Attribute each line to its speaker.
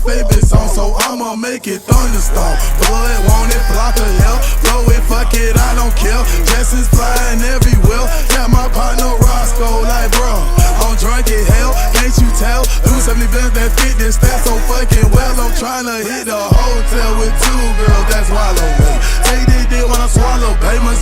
Speaker 1: my favorite song, so I'ma make it thunderstorm. Blood, want it, block of hell, blow it, fuck it, I don't care. Jessens flying everywhere, got my partner Roscoe like, bro, I'm drunk as hell, can't you tell? Do 70 bands that fit this stat so fucking well. I'm tryna hit the hotel with 2 girls, that's wallow me. Take this dick when I swallow, pay my